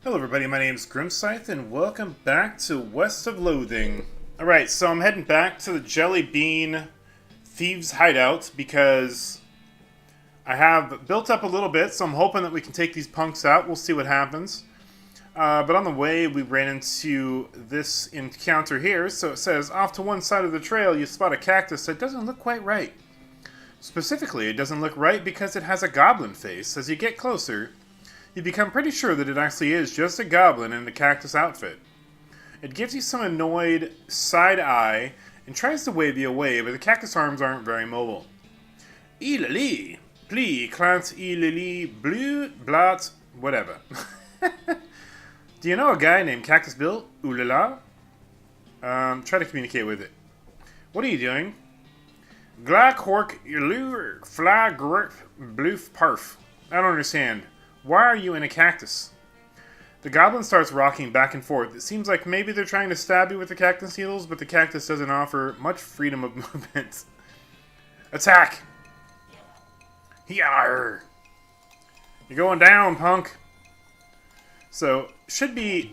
Hello everybody, my name is Grimscythe and welcome back to West of Loathing. Alright, so I'm heading back to the Jelly Bean Thieves Hideout because I have built up a little bit, so I'm hoping that we can take these punks out. We'll see what happens. But on the way, we ran into this encounter here, so it says, off to one side of the trail you spot a cactus that doesn't look quite right. Specifically, it doesn't look right because it has a goblin face. As you get closer, you become pretty sure that it actually is just a goblin in a cactus outfit. It gives you some annoyed side eye and tries to wave you away, but the cactus arms aren't very mobile. Ilali, pli, clant, ilali, bleu, blat, whatever. Do you know a guy named Cactus Bill? Oolala? Try to communicate with it. What are you doing? Glak hork ilur flag bloof parf. I don't understand. Why are you in a cactus? The goblin starts rocking back and forth. It seems like maybe they're trying to stab you with the cactus needles, but the cactus doesn't offer much freedom of movement. Attack! Yarr! You're going down, punk! So, should be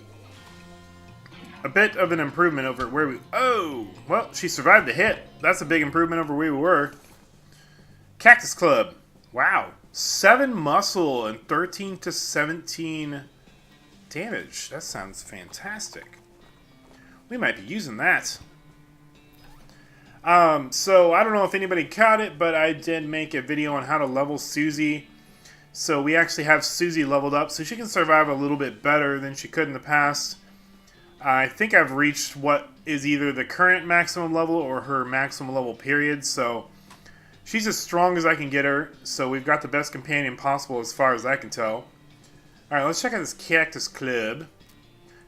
a bit of an improvement over where we... Oh! Well, she survived the hit. That's a big improvement over where we were. Cactus Club. Wow. 7 muscle and 13 to 17 damage. That sounds fantastic. We might be using that. So, I don't know if anybody caught it, but I did make a video on how to level Susie. So we actually have Susie leveled up, so she can survive a little bit better than she could in the past. I think I've reached what is either the current maximum level or her maximum level period, so she's as strong as I can get her, so we've got the best companion possible as far as I can tell. Alright, let's check out this Cactus Club.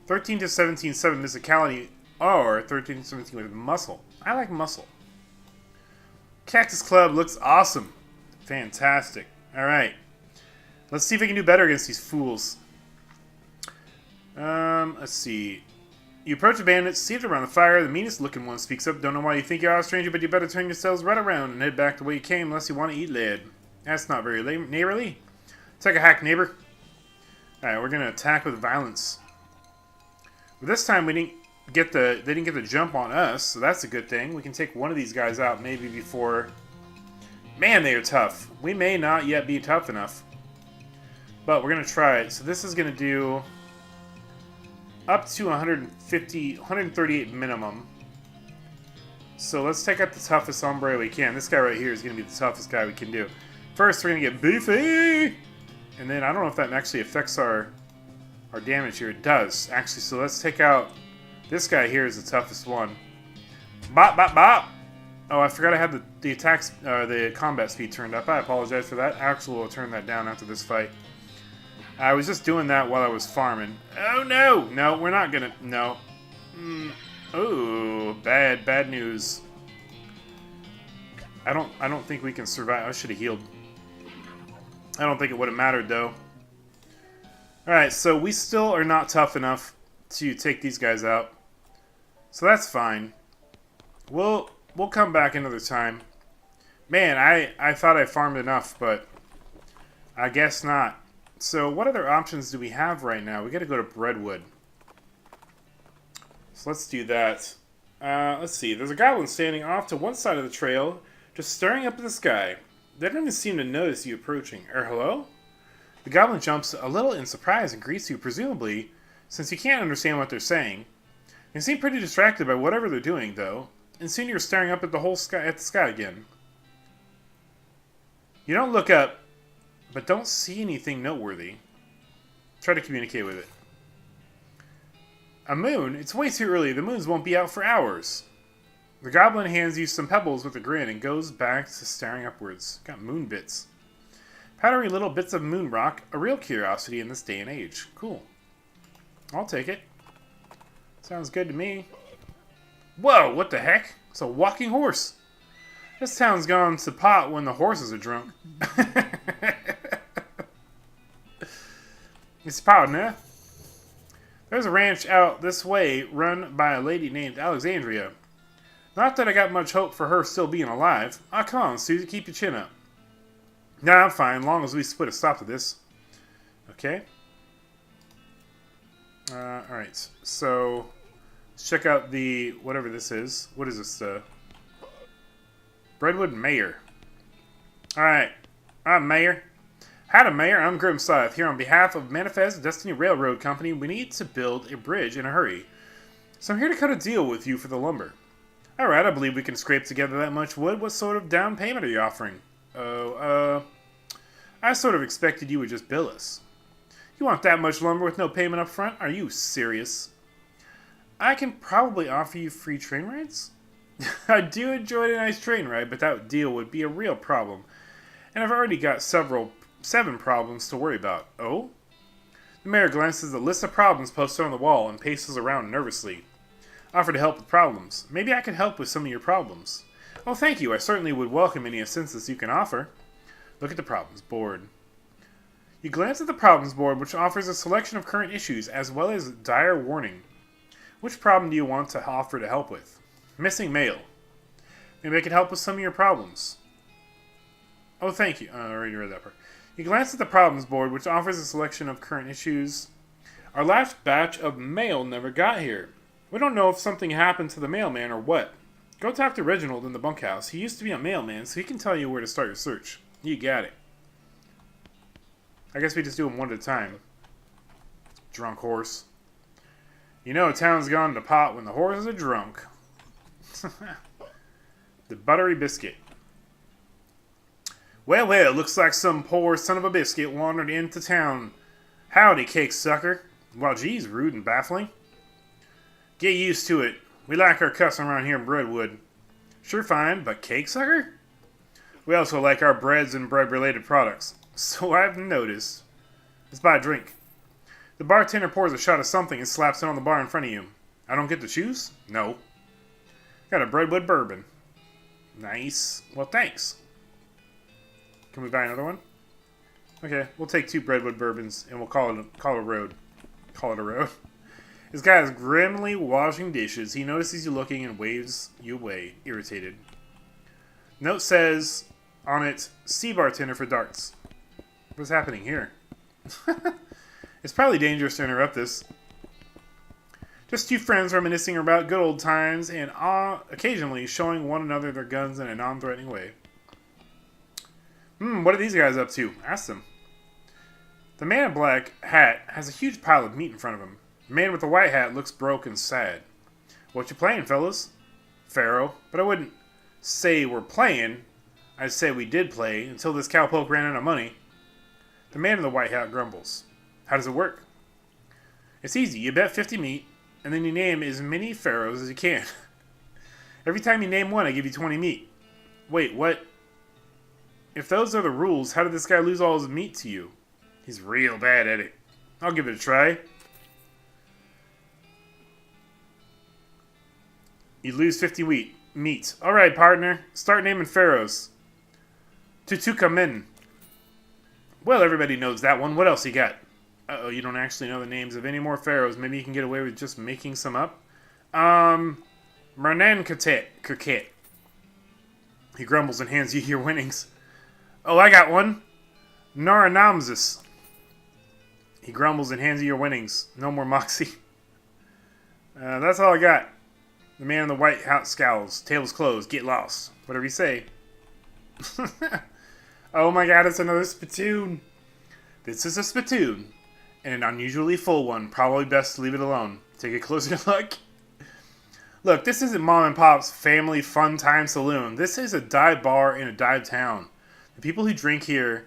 13 to 17, 7 physicality, or 13 to 17 with muscle. I like muscle. Cactus Club looks awesome. Fantastic. Alright. Let's see if we can do better against these fools. Let's see. You approach the bandits, seated around the fire. The meanest looking one speaks up. Don't know why you think you're a stranger, but you better turn yourselves right around and head back the way you came unless you want to eat lead. That's not very neighborly. Take a hack, neighbor. Alright, we're going to attack with violence. But this time they didn't get the jump on us, so that's a good thing. We can take one of these guys out maybe before... Man, they are tough. We may not yet be tough enough. But we're going to try it. So this is going to do up to 138 minimum. So let's take out the toughest hombre we can. This guy right here is going to be the toughest guy we can do. First, we're going to get beefy! And then I don't know if that actually affects our damage here. It does, actually. So let's take out... This guy here is the toughest one. Bop, bop, bop! Oh, I forgot I had the attacks, the combat speed turned up. I apologize for that. Actually, we'll turn that down after this fight. I was just doing that while I was farming. Oh no! No, we're not gonna... No. Oh, bad news. I don't think we can survive. I should have healed. I don't think it would have mattered though. Alright, so we still are not tough enough to take these guys out. So that's fine. We'll come back another time. Man, I thought I farmed enough, but I guess not. So what other options do we have right now? We got to go to Breadwood. So let's do that. Let's see. There's a goblin standing off to one side of the trail, just staring up at the sky. They don't even seem to notice you approaching. Hello? The goblin jumps a little in surprise and greets you, presumably, since you can't understand what they're saying. They seem pretty distracted by whatever they're doing, though, and soon you're staring up at the sky again. You don't look up, but don't see anything noteworthy. Try to communicate with it. A moon? It's way too early. The moons won't be out for hours. The goblin hands you some pebbles with a grin and goes back to staring upwards. Got moon bits. Powdery little bits of moon rock. A real curiosity in this day and age. Cool. I'll take it. Sounds good to me. Whoa, what the heck? It's a walking horse. This town's gone to pot when the horses are drunk. It's partner. There's a ranch out this way run by a lady named Alexandria. Not that I got much hope for her still being alive. Ah, come on, Susie, keep your chin up. Nah, I'm fine, long as we put a stop to this. Okay. Alright, so let's check out the, whatever this is. What is this? Breadwood Mayor. Alright, I'm Mayor. Howdy, Mayor. I'm Grim Scythe. Here on behalf of Manifest Destiny Railroad Company, we need to build a bridge in a hurry. So I'm here to cut a deal with you for the lumber. Alright, I believe we can scrape together that much wood. What sort of down payment are you offering? I sort of expected you would just bill us. You want that much lumber with no payment up front? Are you serious? I can probably offer you free train rides? I do enjoy a nice train ride, but that deal would be a real problem. And I've already got 7 problems to worry about. Oh? The mayor glances at the list of problems posted on the wall and paces around nervously. Offer to help with problems. Maybe I can help with some of your problems. Oh, thank you. I certainly would welcome any assistance you can offer. Look at the problems board. You glance at the problems board, which offers a selection of current issues as well as dire warning. Which problem do you want to offer to help with? Missing mail. Maybe I can help with some of your problems. Oh, thank you. I already read that part. You glance at the problems board, which offers a selection of current issues. Our last batch of mail never got here. We don't know if something happened to the mailman or what. Go talk to Reginald in the bunkhouse. He used to be a mailman, so he can tell you where to start your search. You got it. I guess we just do them one at a time. Drunk horse. You know a town's gone to pot when the horses are drunk. The buttery biscuit. Well, looks like some poor son of a biscuit wandered into town. Howdy, cake sucker. Well, geez, rude and baffling. Get used to it. We like our cussing around here in Breadwood. Sure fine, but cake sucker? We also like our breads and bread-related products. So I've noticed. Let's buy a drink. The bartender pours a shot of something and slaps it on the bar in front of you. I don't get to choose? No. Got a Breadwood bourbon. Nice. Well, thanks. Can we buy another one? Okay, we'll take 2 Breadwood bourbons and we'll call it a road. Call it a road. This guy is grimly washing dishes. He notices you looking and waves you away, irritated. Note says on it, "See bartender for darts." What's happening here? It's probably dangerous to interrupt this. Just 2 friends reminiscing about good old times and occasionally showing one another their guns in a non-threatening way. What are these guys up to? Ask them. The man in black hat has a huge pile of meat in front of him. The man with the white hat looks broke and sad. What you playing, fellas? Pharaoh. But I wouldn't say we're playing. I'd say we did play until this cowpoke ran out of money. The man in the white hat grumbles. How does it work? It's easy. You bet 50 meat, and then you name as many pharaohs as you can. Every time you name one, I give you 20 meat. Wait, what? If those are the rules, how did this guy lose all his meat to you? He's real bad at it. I'll give it a try. You lose 50 meat. Alright, partner. Start naming pharaohs. Tutukamen. Well, everybody knows that one. What else you got? Uh-oh, you don't actually know the names of any more pharaohs. Maybe you can get away with just making some up. Mernan Kirket. He grumbles and hands you your winnings. Oh, I got one. Naranamsis. He grumbles and hands you your winnings. No more moxie. That's all I got. The man in the white hat scowls. Tables closed. Get lost. Whatever you say. Oh my god, it's another spittoon. This is a spittoon. And an unusually full one. Probably best to leave it alone. Take a closer look. Look, this isn't Mom and Pop's family fun time saloon. This is a dive bar in a dive town. The people who drink here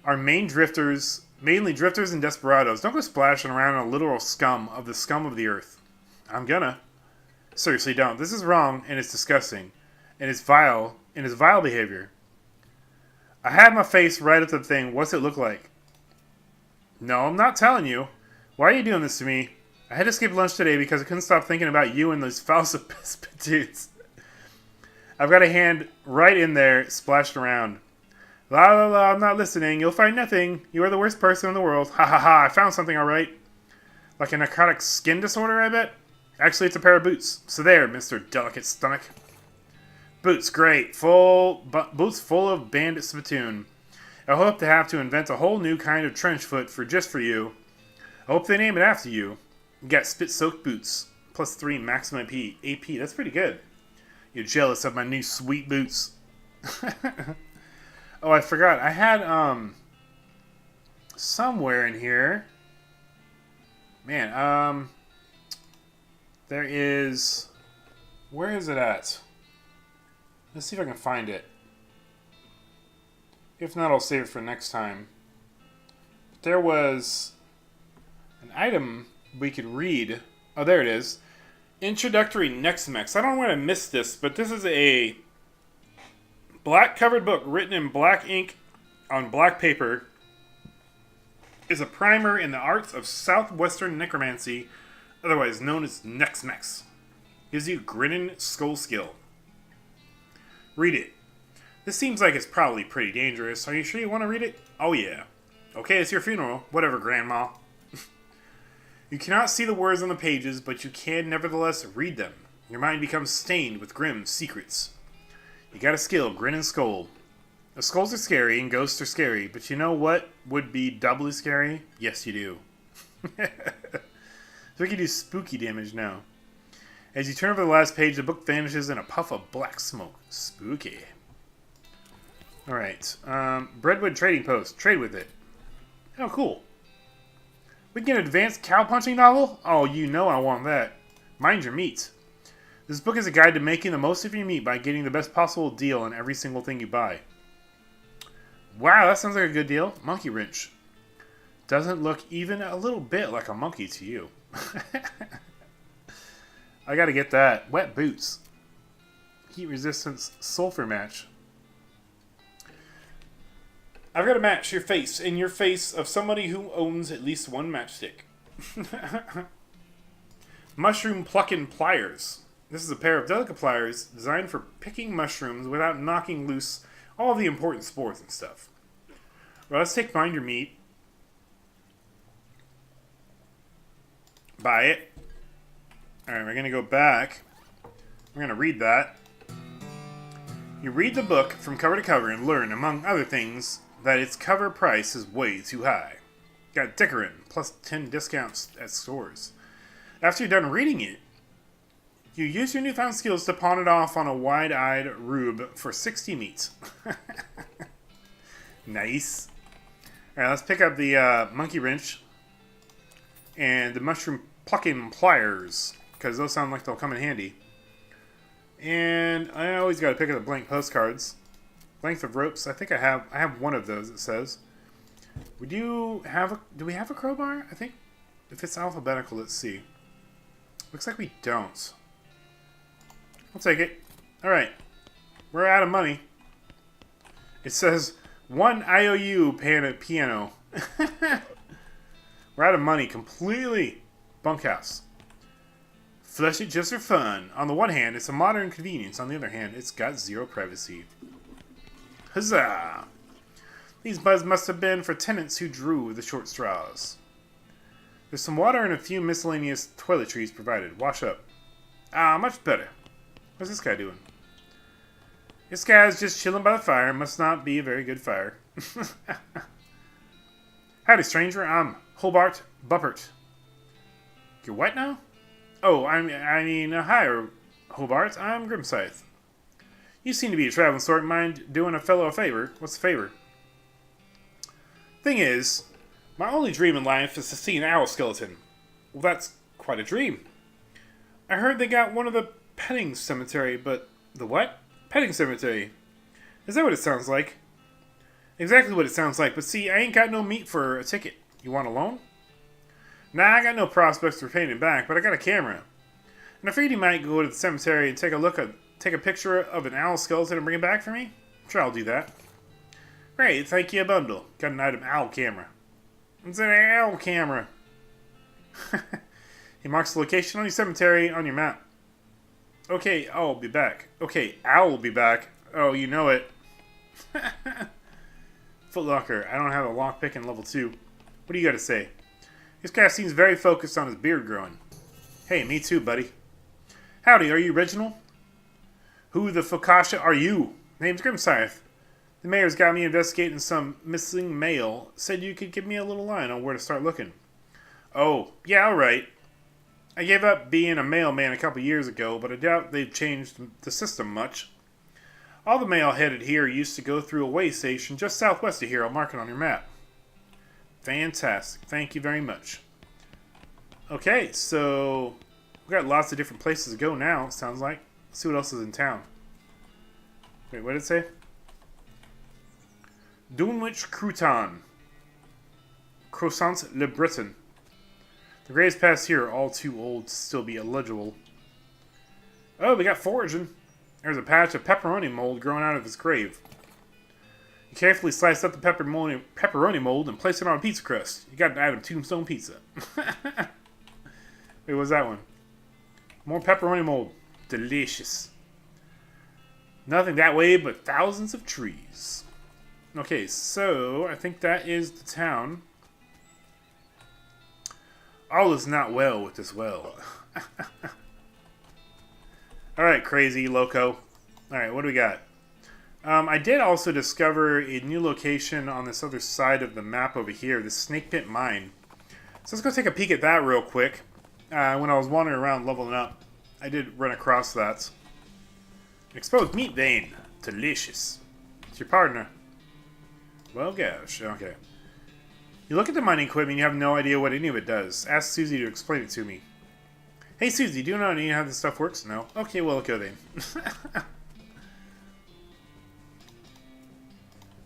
are mainly drifters and desperados. Don't go splashing around in a literal scum of the earth. I'm gonna. Seriously, don't. This is wrong, and it's disgusting. And it's vile behavior. I had my face right at the thing. What's it look like? No, I'm not telling you. Why are you doing this to me? I had to skip lunch today because I couldn't stop thinking about you and those foul spittoons. I've got a hand right in there, splashed around. La la la, I'm not listening. You'll find nothing. You are the worst person in the world. Ha ha ha, I found something alright. Like a narcotic skin disorder, I bet? Actually, it's a pair of boots. So there, Mr. Delicate Stomach. Boots, great. Boots full of bandit spittoon. I hope to have to invent a whole new kind of trench foot just for you. I hope they name it after you. You got spit soaked boots. Plus 3 maximum AP. That's pretty good. You're jealous of my new sweet boots. Oh, I forgot. I had, somewhere in here. Man, there is... Where is it at? Let's see if I can find it. If not, I'll save it for next time. There was an item we could read. Oh, there it is. Introductory Nexmex. I don't know when I missed this, but this is a black covered book written in black ink on black paper. Is a primer in the arts of southwestern necromancy, otherwise known as Nexmex. Gives you grinning skull skill. Read it. This seems like it's probably pretty dangerous. Are you sure you want to read it? Oh yeah. Okay, it's your funeral. Whatever, Grandma. You cannot see the words on the pages, but you can nevertheless read them. Your mind becomes stained with grim secrets. You got a skill, Grin and Skull. The skulls are scary and ghosts are scary, but you know what would be doubly scary? Yes, you do. So we can do spooky damage now. As you turn over the last page, the book vanishes in a puff of black smoke. Spooky. Alright. Breadwood Trading Post. Trade with it. Oh, cool. We get an advanced cow-punching novel? Oh, you know I want that. Mind your meat. This book is a guide to making the most of your meat by getting the best possible deal on every single thing you buy. Wow, that sounds like a good deal. Monkey wrench. Doesn't look even a little bit like a monkey to you. I gotta get that. Wet boots. Heat resistance sulfur match. I've got to match your face in your face of somebody who owns at least one matchstick. Mushroom plucking pliers. This is a pair of delicate pliers designed for picking mushrooms without knocking loose all the important spores and stuff. Well, let's take Mind Your Meat. Buy it. Alright, we're going to go back. We're going to read that. You read the book from cover to cover and learn, among other things, that its cover price is way too high. Got Dickerin, plus 10 discounts at stores. After you're done reading it, you use your newfound skills to pawn it off on a wide-eyed rube for 60 meat. Nice. Alright, let's pick up the monkey wrench and the mushroom plucking pliers, because those sound like they'll come in handy. And I always got to pick up the blank postcards. Length of ropes. I think I have one of those, it says. Do we have a crowbar? I think if it's alphabetical, let's see. Looks like we don't. I'll take it. Alright. We're out of money. It says 1 IOU piano. We're out of money completely. Bunkhouse. Flush it just for fun. On the one hand, it's a modern convenience. On the other hand, it's got zero privacy. Huzzah! These buzz must have been for tenants who drew the short straws. There's some water and a few miscellaneous toiletries provided. Wash up. Ah, much better. What's this guy doing? This guy's just chilling by the fire. Must not be a very good fire. Howdy, stranger. I'm Hobart Buppert. You're what now? Oh, I mean, hi, Hobart. I'm Grimscythe. You seem to be a traveling sort. Mind doing a fellow a favor? What's the favor? Thing is, my only dream in life is to see an owl skeleton. Well, that's quite a dream. I heard they got one of the petting cemetery, but the what? Petting cemetery. Is that what it sounds like? Exactly what it sounds like, but see, I ain't got no meat for a ticket. You want a loan? Nah, I got no prospects for paying it back, but I got a camera. And I figured you might go to the cemetery and take a picture of an owl skeleton and bring it back for me? Sure, I'll do that. Great, thank you a bundle. Got an item owl camera. It's an owl camera. He marks the location on your cemetery on your map. Okay, I'll be back. Okay, owl will be back. Oh, you know it. Footlocker, I don't have a lockpick in level 2. What do you got to say? This guy seems very focused on his beard growing. Hey, me too, buddy. Howdy, are you original? Who the focaccia are you? Name's Grimscythe. The mayor's got me investigating some missing mail. Said you could give me a little line on where to start looking. Oh, yeah, alright. I gave up being a mailman a couple years ago, but I doubt they've changed the system much. All the mail headed here used to go through a way station just southwest of here. I'll mark it on your map. Fantastic. Thank you very much. Okay, so we've got lots of different places to go now, it sounds like. Let's see what else is in town. Wait, what did it say? Dunwich Crouton. Croissant Le Breton. The graves past here are all too old to still be illegible. Oh, we got foraging. There's a patch of pepperoni mold growing out of his grave. You carefully slice up the pepperoni mold and place it on a pizza crust. You got an item tombstone pizza. Wait, what's that one? More pepperoni mold. Delicious. Nothing that way but thousands of trees. Okay, so I think that is the town. All is not well with this well. Alright, crazy Loco. Alright, what do we got? I did also discover a new location on this other side of the map over here, the Snake Pit Mine. So let's go take a peek at that real quick. When I was wandering around leveling up, I did run across that. Exposed meat vein. Delicious. It's your partner. Well, gosh. Okay. You look at the mining equipment and you have no idea what any of it does. Ask Susie to explain it to me. Hey, Susie, do you know how this stuff works? No? Okay, well, go then.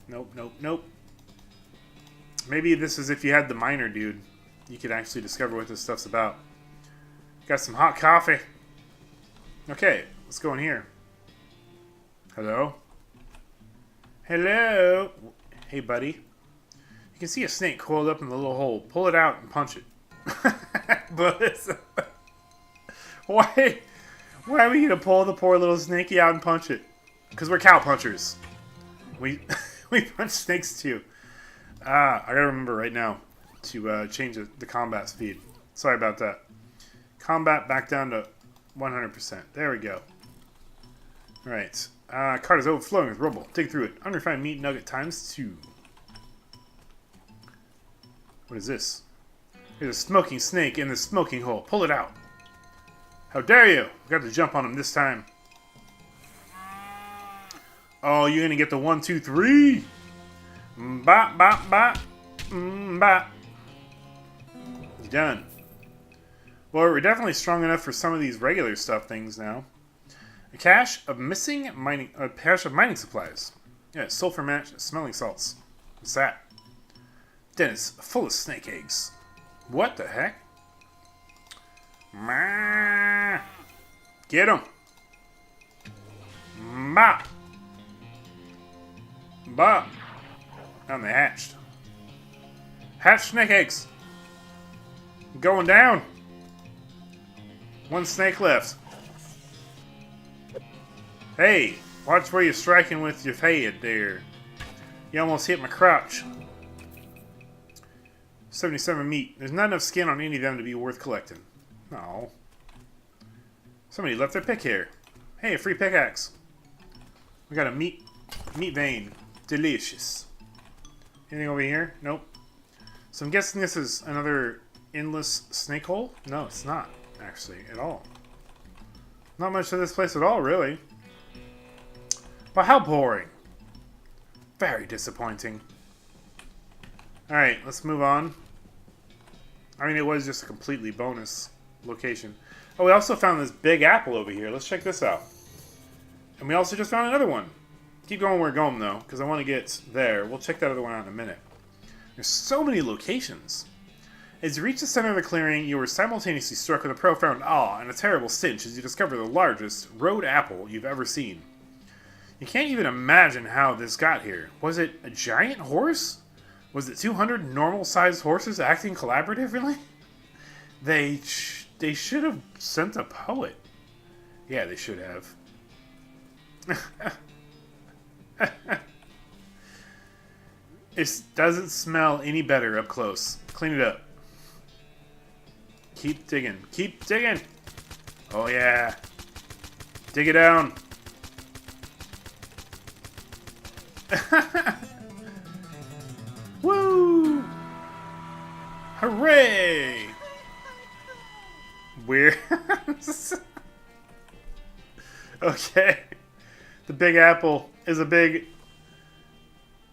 Nope, nope, nope. Maybe this is if you had the miner dude. You could actually discover what this stuff's about. Got some hot coffee. Okay, let's go in here. Hello? Hello? Hey, buddy. You can see a snake coiled up in the little hole. Pull it out and punch it. But why are we gonna pull the poor little snakey out and punch it? Because we're cow punchers. We punch snakes too. I gotta remember right now to change the combat speed. Sorry about that. Combat back down to 100%. There we go. Alright. Cart is overflowing with rubble. Dig through it. Unrefined meat nugget times 2. What is this? There's a smoking snake in the smoking hole. Pull it out. How dare you! We got to jump on him this time. Oh, you're gonna get the 1, 2, 3. Bop, bop, bop. Bop. He's done. Well, we're definitely strong enough for some of these regular stuff things now. A cache of mining supplies. Yeah, sulfur match, smelling salts. What's that? Den is full of snake eggs. What the heck? Get him! Bop! Bop! And they hatched. Hatched snake eggs! Going down! One snake left. Hey! Watch where you're striking with your head there. You almost hit my crotch. 77 meat. There's not enough skin on any of them to be worth collecting. No. Somebody left their pick here. Hey, a free pickaxe. We got a meat vein. Delicious. Anything over here? Nope. So I'm guessing this is another endless snake hole? No, it's not, actually, at all. Not much to this place at all, really. But how boring. Very disappointing. Alright, let's move on. I mean, it was just a completely bonus location. Oh, we also found this big apple over here. Let's check this out. And we also just found another one. Keep going where we're going, though, because I want to get there. We'll check that other one out in a minute. There's so many locations. As you reach the center of the clearing, you were simultaneously struck with a profound awe and a terrible stench as you discover the largest road apple you've ever seen. You can't even imagine how this got here. Was it a giant horse? Was it 200 normal-sized horses acting collaboratively? They should have sent a poet. Yeah, they should have. It doesn't smell any better up close. Clean it up. Keep digging. Keep digging! Oh yeah. Dig it down. Woo! Hooray! Weird. Okay. The big apple is a big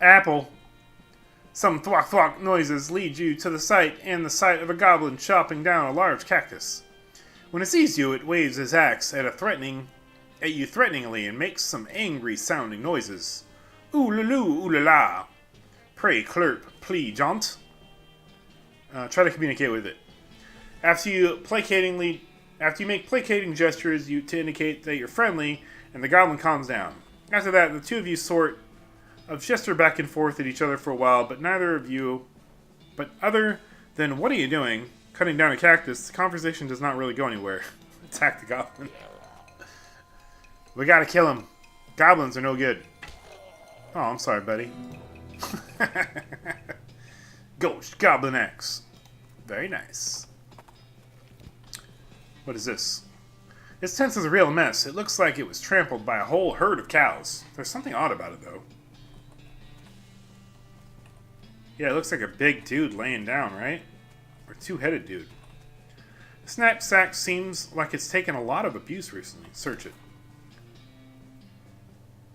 apple. Some thwack thwack noises lead you to the sight and the sight of a goblin chopping down a large cactus. When it sees you, it waves his axe at you threateningly and makes some angry sounding noises. Ooh-la-loo, ooh-la-la. Pray, clerp, plea, jaunt. Try to communicate with it. After you make placating gestures to indicate that you're friendly, and the goblin calms down. After that, the two of you sort of gesture back and forth at each other for a while, but other than "what are you doing?" cutting down a cactus, the conversation does not really go anywhere. Attack the goblin. We gotta kill him. Goblins are no good. Oh, I'm sorry, buddy. Ghost Goblin X. Very nice. What is this? This tent is a real mess. It looks like it was trampled by a whole herd of cows. There's something odd about it, though. Yeah, it looks like a big dude laying down, right? Or two-headed dude. This knapsack seems like it's taken a lot of abuse recently. Search it.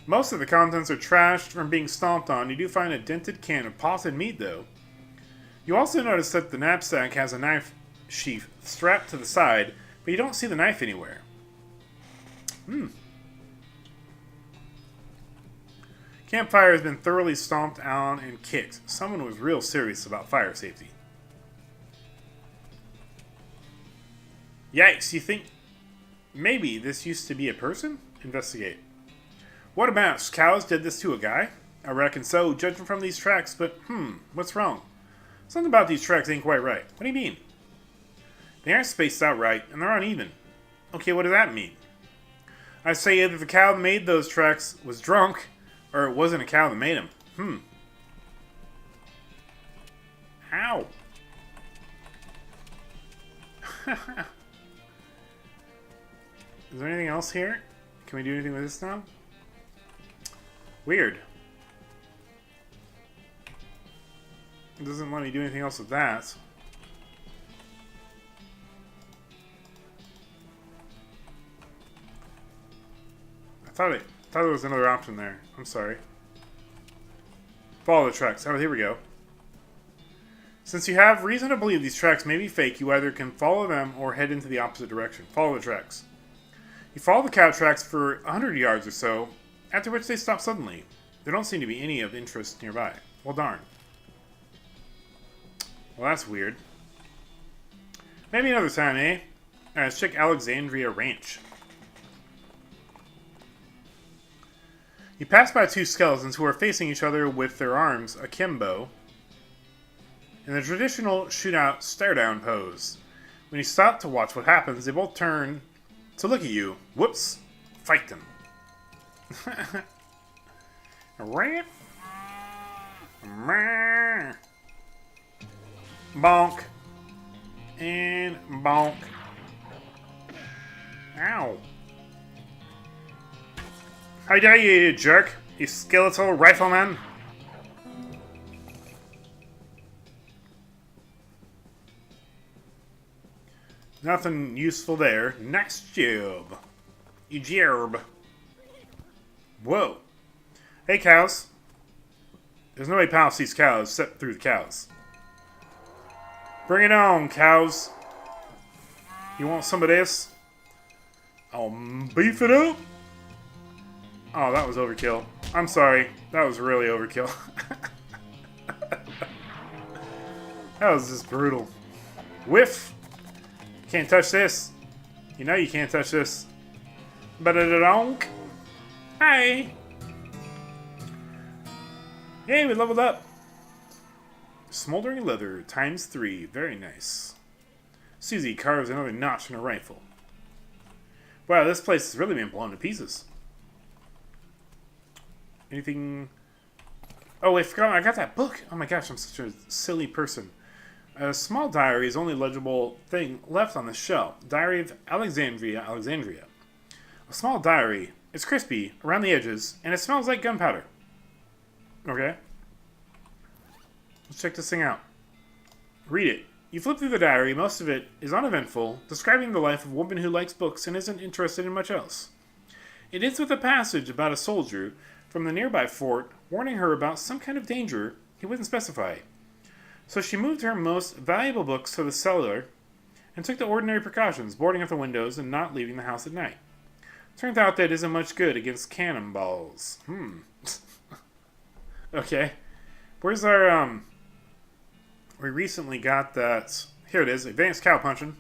Most of the contents are trashed from being stomped on. You do find a dented can of potted meat, though. You also notice that the knapsack has a knife sheath strapped to the side, but you don't see the knife anywhere. Campfire has been thoroughly stomped on and kicked. Someone was real serious about fire safety. Yikes, you think maybe this used to be a person? Investigate. What about cows did this to a guy? I reckon so, judging from these tracks, but what's wrong? Something about these tracks ain't quite right. What do you mean? They aren't spaced out right, and they're uneven. Okay, what does that mean? I say either the cow that made those tracks was drunk, or it wasn't a cow that made them. Ow. Is there anything else here? Can we do anything with this now? Weird. It doesn't let me do anything else with that. I thought there was another option there. I'm sorry. Follow the tracks. Oh, here we go. Since you have reason to believe these tracks may be fake, you either can follow them or head into the opposite direction. Follow the tracks. You follow the cow tracks for 100 yards or so, after which they stop suddenly. There don't seem to be any of interest nearby. Well, darn. Well, that's weird. Maybe another time, eh? Alright, let's check Alexandria Ranch. You pass by two skeletons who are facing each other with their arms akimbo in the traditional shootout stare-down pose. When you stop to watch what happens, they both turn to look at you. Whoops. Fight them. Bonk. And bonk. Ow. How dare you, you jerk! You skeletal rifleman! Nothing useful there. Next job. You gerb. Whoa. Hey, cows. There's no way past these cows except through the cows. Bring it on, cows. You want some of this? I'll beef it up. Oh, that was overkill. I'm sorry. That was really overkill. That was just brutal. Whiff. Can't touch this. You know you can't touch this. Ba-da-da-donk. Hi. Yay, we leveled up. Smoldering leather times 3. Very nice. Susie carves another notch in her rifle. Wow, this place has really been blown to pieces. Anything... Oh, I forgot. I got that book. Oh my gosh, I'm such a silly person. A small diary is the only legible thing left on the shelf. Diary of Alexandria. A small diary. It's crispy around the edges, and it smells like gunpowder. Okay. Let's check this thing out. Read it. You flip through the diary, most of it is uneventful, describing the life of a woman who likes books and isn't interested in much else. It ends with a passage about a soldier from the nearby fort warning her about some kind of danger he wouldn't specify. So she moved her most valuable books to the cellar and took the ordinary precautions, boarding up the windows and not leaving the house at night. Turns out that isn't much good against cannonballs. Okay. Where's our, we recently got that, here it is, advanced cow punching.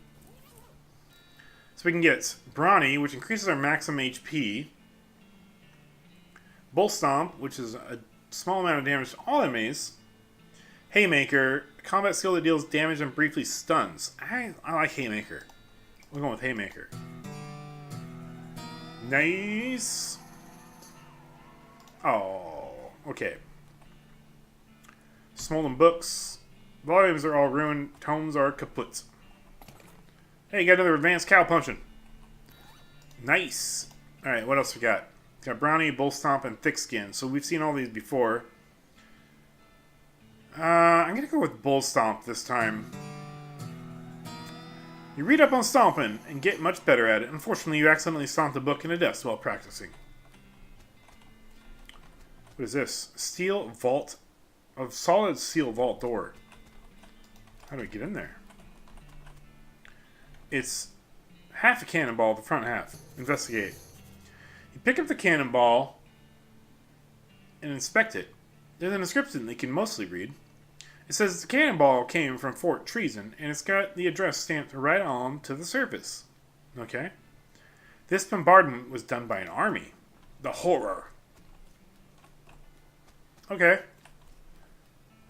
So we can get Brawny, which increases our maximum HP. Bull Stomp, which is a small amount of damage to all enemies. Haymaker, a combat skill that deals damage and briefly stuns. I like Haymaker. We're going with Haymaker. Nice. Oh, okay. Swollen books. Volumes are all ruined. Tomes are kaput. Hey, you got another advanced cow punching. Nice. Alright, what else we got? We got Brownie, Bull Stomp, and Thick Skin. So we've seen all these before. I'm going to go with Bull Stomp this time. You read up on stomping and get much better at it. Unfortunately, you accidentally stomped a book in a desk while practicing. What is this? Steel vault. A solid steel vault door. How do I get in there? It's half a cannonball, the front half. Investigate. You pick up the cannonball and inspect it. There's an inscription that you can mostly read. It says the cannonball came from Fort Treason, and it's got the address stamped right on to the surface. Okay? This bombardment was done by an army. The horror. Okay.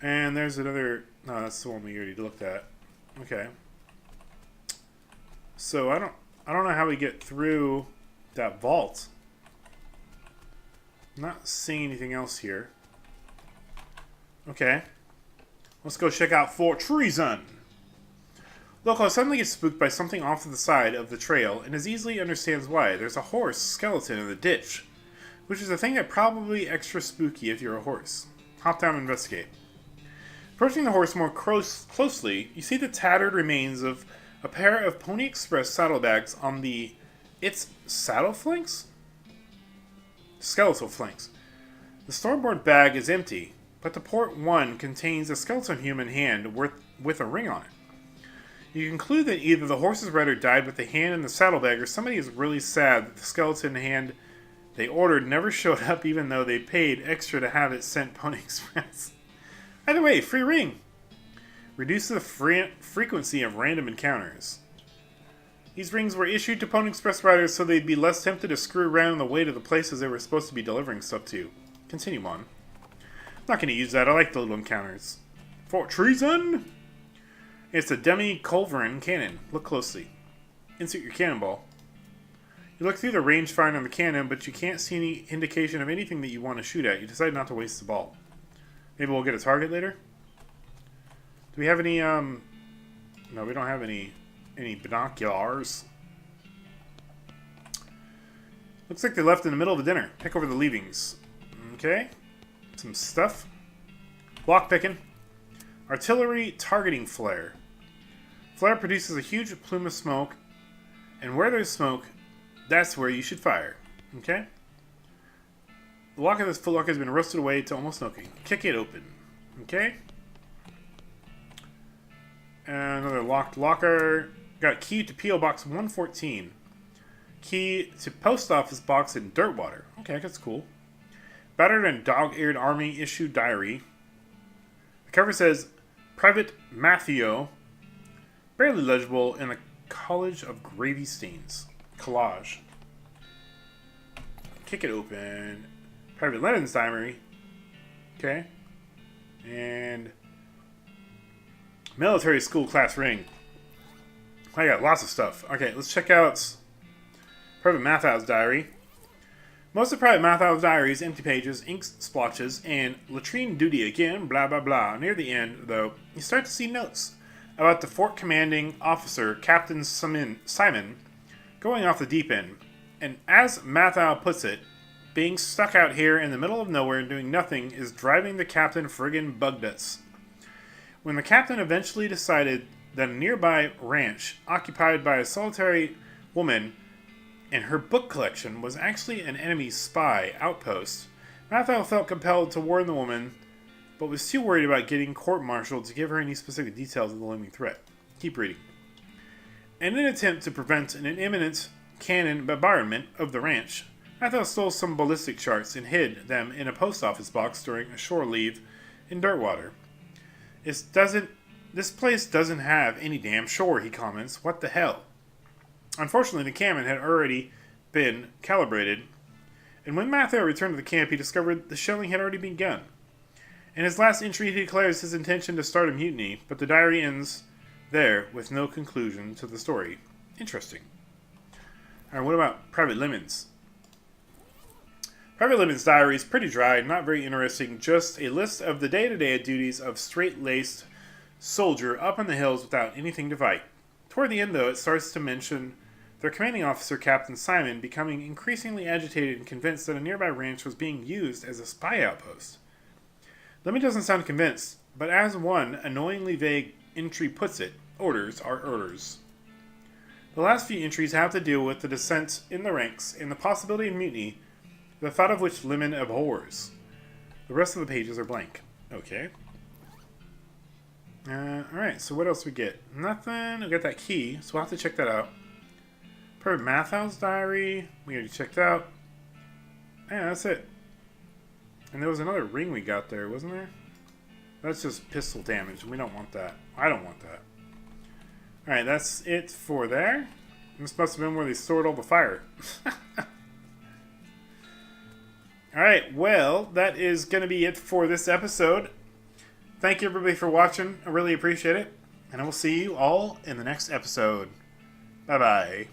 And there's another... No, that's the one we already looked at. Okay. So I don't know how we get through that vault. I'm not seeing anything else here. Okay. Let's go check out Fort Treason. Loco suddenly gets spooked by something off to the side of the trail and as easily understands why. There's a horse skeleton in the ditch, which is a thing that probably extra spooky if you're a horse. Hop down and investigate. Approaching the horse more closely, you see the tattered remains of a pair of Pony Express saddlebags on its saddle flanks? Skeletal flanks. The starboard bag is empty, but the port one contains a skeleton human hand with a ring on it. You conclude that either the horse's rider died with the hand in the saddlebag, or somebody is really sad that the skeleton hand they ordered never showed up even though they paid extra to have it sent Pony Express. Either way, free ring. Reduce the frequency of random encounters. These rings were issued to Pony Express riders so they'd be less tempted to screw around the way to the places they were supposed to be delivering stuff to. Continue on. I'm not going to use that. I like the little encounters. Fort Treason! It's a demi-culverin cannon. Look closely. Insert your cannonball. You look through the rangefinder on the cannon, but you can't see any indication of anything that you want to shoot at. You decide not to waste the ball. Maybe we'll get a target later? Do we have any, No, we don't have any binoculars. Looks like they left in the middle of the dinner. Pick over the leavings. Okay. Some stuff. Block picking. Artillery targeting flare. Flare produces a huge plume of smoke, and where there's smoke, that's where you should fire. Okay? The lock of this footlocker has been rusted away to almost nothing. Kick it open. Okay? And another locked locker. Got key to P.O. Box 114. Key to Post Office Box in Dirtwater. Okay, that's cool. Battered and dog-eared Army issue diary. The cover says, Private Mathio. Barely legible in the College of Gravy Stains. Collage. Kick it open. Private Lennon's diary. Okay. And military school class ring. I got lots of stuff. Okay, let's check out Private Mathow's diary. Most of Private Mathow's diary is empty pages, ink splotches, and latrine duty again, blah blah blah. Near the end, though, you start to see notes about the fort commanding officer, Captain Simon, going off the deep end. And as Mathow puts it, being stuck out here in the middle of nowhere and doing nothing is driving the captain friggin' bug nuts. When the captain eventually decided that a nearby ranch, occupied by a solitary woman and her book collection, was actually an enemy spy outpost. Matthew felt compelled to warn the woman, but was too worried about getting court-martialed to give her any specific details of the looming threat. Keep reading. In an attempt to prevent an imminent cannon bombardment of the ranch, Matthew stole some ballistic charts and hid them in a post office box during a shore leave in Dirtwater. This place doesn't have any damn shore, he comments. What the hell? Unfortunately, the cannon had already been calibrated, and when Matthew returned to the camp, he discovered the shelling had already begun. In his last entry, he declares his intention to start a mutiny, but the diary ends there with no conclusion to the story. Interesting. Alright, what about Private Lemon's? Private Lemon's diary is pretty dry, not very interesting, just a list of the day-to-day duties of straight-laced soldier up in the hills without anything to fight. Toward the end, though, it starts to mention their commanding officer, Captain Simon, becoming increasingly agitated and convinced that a nearby ranch was being used as a spy outpost. Lemon doesn't sound convinced, but as one annoyingly vague entry puts it, orders are orders. The last few entries have to deal with the dissent in the ranks and the possibility of mutiny, the thought of which Lemon abhors. The rest of the pages are blank. Okay. Alright, so what else we get? Nothing. We got that key, so we'll have to check that out. Per Mathhouse diary. We already checked out. Yeah, that's it. And there was another ring we got there, wasn't there? That's just pistol damage. We don't want that. I don't want that. Alright, that's it for there. This must have been where they stored all the fire. Alright, well, that is going to be it for this episode. Thank you, everybody, for watching. I really appreciate it. And I will see you all in the next episode. Bye-bye.